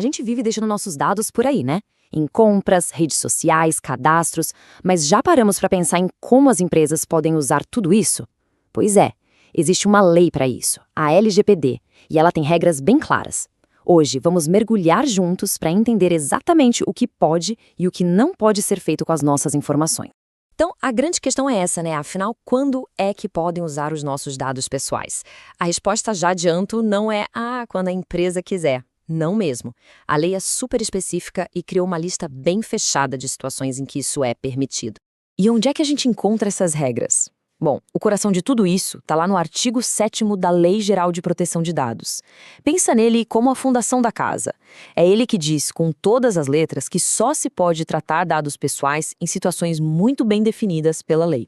gente vive deixando nossos dados por aí, né? Em compras, redes sociais, cadastros, mas já paramos para pensar em como as empresas podem usar tudo isso? Pois é, existe uma lei para isso, a LGPD, e ela tem regras bem claras. Hoje, vamos mergulhar juntos para entender exatamente o que pode e o que não pode ser feito com as nossas informações. Então, a grande questão é essa, né? Afinal, quando é que podem usar os nossos dados pessoais? A resposta, já adianto, não é quando a empresa quiser. Não mesmo. A lei é super específica e criou uma lista bem fechada de situações em que isso é permitido. E onde é que a gente encontra essas regras? Bom, o coração de tudo isso está lá no artigo 7º da Lei Geral de Proteção de Dados. Pensa nele como a fundação da casa. É ele que diz, com todas as letras, que só se pode tratar dados pessoais em situações muito bem definidas pela lei.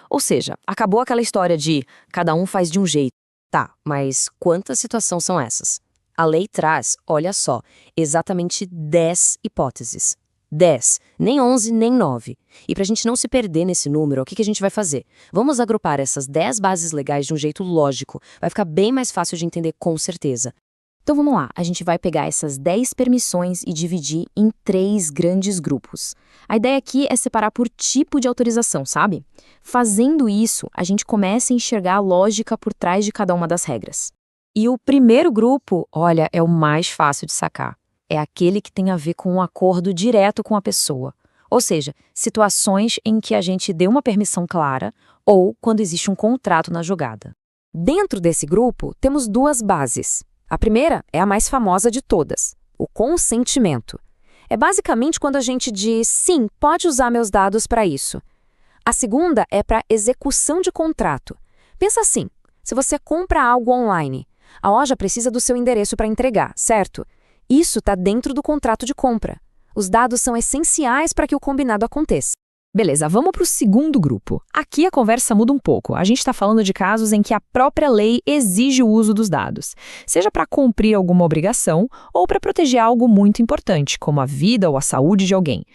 Ou seja, acabou aquela história de cada um faz de um jeito. Tá, mas quantas situações são essas? A lei traz, olha só, exatamente 10 hipóteses. 10, nem 11, nem 9. E para a gente não se perder nesse número, o que a gente vai fazer? Vamos agrupar essas 10 bases legais de um jeito lógico. Vai ficar bem mais fácil de entender com certeza. Então vamos lá, a gente vai pegar essas 10 permissões e dividir em 3 grandes grupos. A ideia aqui é separar por tipo de autorização, sabe? Fazendo isso, a gente começa a enxergar a lógica por trás de cada uma das regras. E o primeiro grupo, olha, é o mais fácil de sacar. É aquele que tem a ver com um acordo direto com a pessoa. Ou seja, situações em que a gente deu uma permissão clara ou quando existe um contrato na jogada. Dentro desse grupo, temos 2 bases. A primeira é a mais famosa de todas, o consentimento. É basicamente quando a gente diz, sim, pode usar meus dados para isso. A segunda é para execução de contrato. Pensa assim, se você compra algo online, a loja precisa do seu endereço para entregar, certo? Isso está dentro do contrato de compra. Os dados são essenciais para que o combinado aconteça. Beleza, vamos para o segundo grupo. Aqui a conversa muda um pouco. A gente está falando de casos em que a própria lei exige o uso dos dados, seja para cumprir alguma obrigação ou para proteger algo muito importante, como a vida ou a saúde de alguém.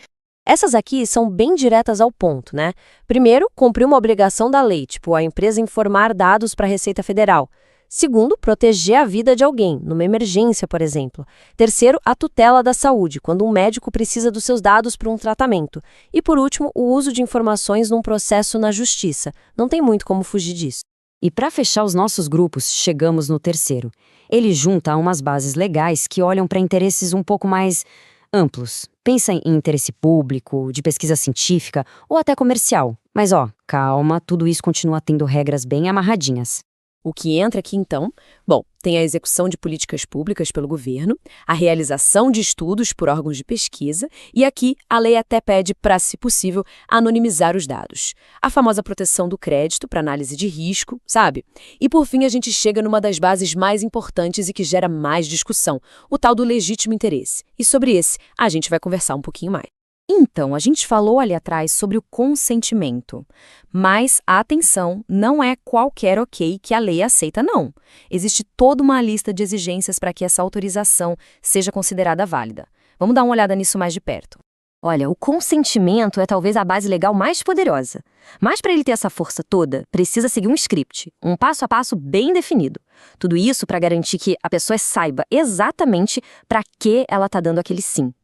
Essas aqui são bem diretas ao ponto, né? Primeiro, cumprir uma obrigação da lei, tipo a empresa informar dados para a Receita Federal. Segundo, proteger a vida de alguém, numa emergência, por exemplo. Terceiro, a tutela da saúde, quando um médico precisa dos seus dados para um tratamento. E por último, o uso de informações num processo na justiça. Não tem muito como fugir disso. E para fechar os nossos grupos, chegamos no terceiro. Ele junta umas bases legais que olham para interesses um pouco mais amplos. Pensa em interesse público, de pesquisa científica ou até comercial. Mas calma, tudo isso continua tendo regras bem amarradinhas. O que entra aqui, então? Bom, tem a execução de políticas públicas pelo governo, a realização de estudos por órgãos de pesquisa e aqui a lei até pede para, se possível, anonimizar os dados. A famosa proteção do crédito para análise de risco, sabe? E por fim a gente chega numa das bases mais importantes e que gera mais discussão, o tal do legítimo interesse. E sobre esse a gente vai conversar um pouquinho mais. Então, a gente falou ali atrás sobre o consentimento. Mas, atenção, não é qualquer ok que a lei aceita, não. Existe toda uma lista de exigências para que essa autorização seja considerada válida. Vamos dar uma olhada nisso mais de perto. Olha, o consentimento é talvez a base legal mais poderosa. Mas para ele ter essa força toda, precisa seguir um script, um passo a passo bem definido. Tudo isso para garantir que a pessoa saiba exatamente para que ela está dando aquele sim.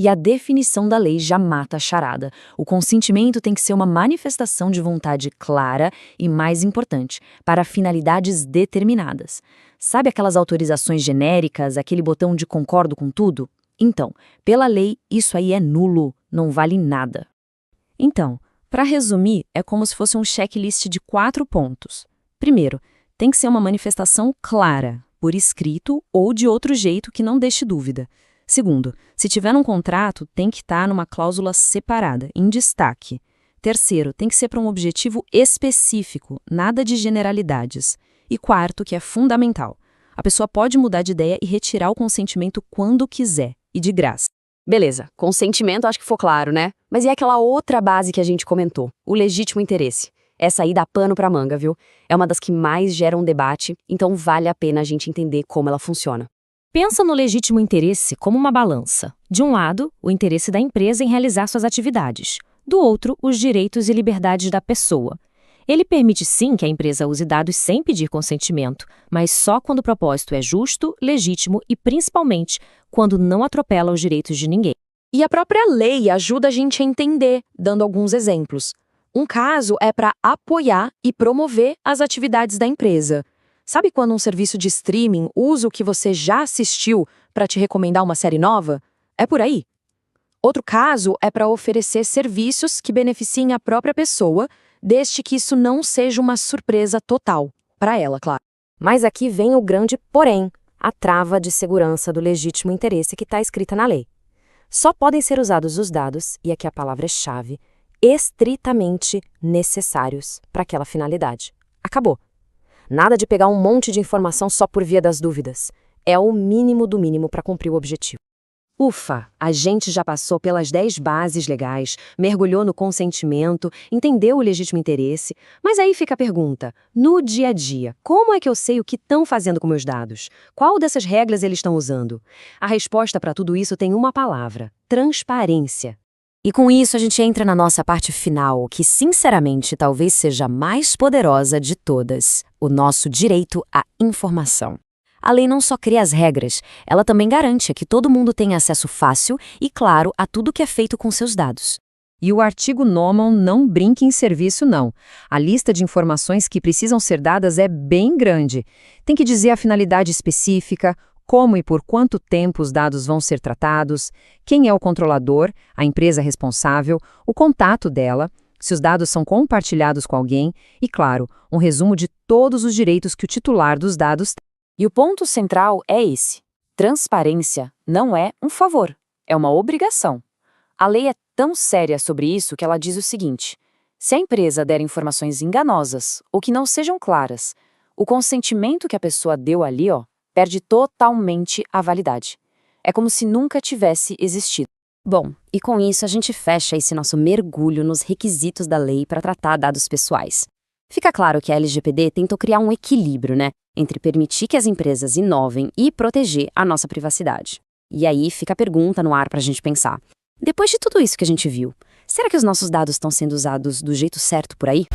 E a definição da lei já mata a charada. O consentimento tem que ser uma manifestação de vontade clara e, mais importante, para finalidades determinadas. Sabe aquelas autorizações genéricas, aquele botão de concordo com tudo? Então, pela lei, isso aí é nulo, não vale nada. Então, para resumir, é como se fosse um checklist de 4 pontos. Primeiro, tem que ser uma manifestação clara, por escrito ou de outro jeito que não deixe dúvida. Segundo, se tiver um contrato, tem que estar numa cláusula separada, em destaque. Terceiro, tem que ser para um objetivo específico, nada de generalidades. E quarto, que é fundamental, a pessoa pode mudar de ideia e retirar o consentimento quando quiser, e de graça. Beleza, consentimento acho que ficou claro, né? Mas e aquela outra base que a gente comentou, o legítimo interesse? Essa aí dá pano pra manga, viu? É uma das que mais geram debate, então vale a pena a gente entender como ela funciona. Pensa no legítimo interesse como uma balança. De um lado, o interesse da empresa em realizar suas atividades. Do outro, os direitos e liberdades da pessoa. Ele permite sim que a empresa use dados sem pedir consentimento, mas só quando o propósito é justo, legítimo e, principalmente, quando não atropela os direitos de ninguém. E a própria lei ajuda a gente a entender, dando alguns exemplos. Um caso é para apoiar e promover as atividades da empresa. Sabe quando um serviço de streaming usa o que você já assistiu para te recomendar uma série nova? É por aí. Outro caso é para oferecer serviços que beneficiem a própria pessoa, desde que isso não seja uma surpresa total. Para ela, claro. Mas aqui vem o grande porém, a trava de segurança do legítimo interesse que está escrita na lei. Só podem ser usados os dados, e aqui a palavra é chave, estritamente necessários para aquela finalidade. Acabou. Nada de pegar um monte de informação só por via das dúvidas. É o mínimo do mínimo para cumprir o objetivo. Ufa, a gente já passou pelas 10 bases legais, mergulhou no consentimento, entendeu o legítimo interesse, mas aí fica a pergunta, no dia a dia, como é que eu sei o que estão fazendo com meus dados? Qual dessas regras eles estão usando? A resposta para tudo isso tem uma palavra, transparência. E com isso a gente entra na nossa parte final, que sinceramente talvez seja a mais poderosa de todas, o nosso direito à informação. A lei não só cria as regras, ela também garante que todo mundo tenha acesso fácil e claro a tudo que é feito com seus dados. E o artigo 9 não brinca em serviço, não. A lista de informações que precisam ser dadas é bem grande. Tem que dizer a finalidade específica, como e por quanto tempo os dados vão ser tratados, quem é o controlador, a empresa responsável, o contato dela, se os dados são compartilhados com alguém e, claro, um resumo de todos os direitos que o titular dos dados tem. E o ponto central é esse. Transparência não é um favor, é uma obrigação. A lei é tão séria sobre isso que ela diz o seguinte: se a empresa der informações enganosas ou que não sejam claras, o consentimento que a pessoa deu ali, perde totalmente a validade. É como se nunca tivesse existido. Bom, e com isso a gente fecha esse nosso mergulho nos requisitos da lei para tratar dados pessoais. Fica claro que a LGPD tentou criar um equilíbrio, entre permitir que as empresas inovem e proteger a nossa privacidade. E aí fica a pergunta no ar para a gente pensar. Depois de tudo isso que a gente viu, será que os nossos dados estão sendo usados do jeito certo por aí?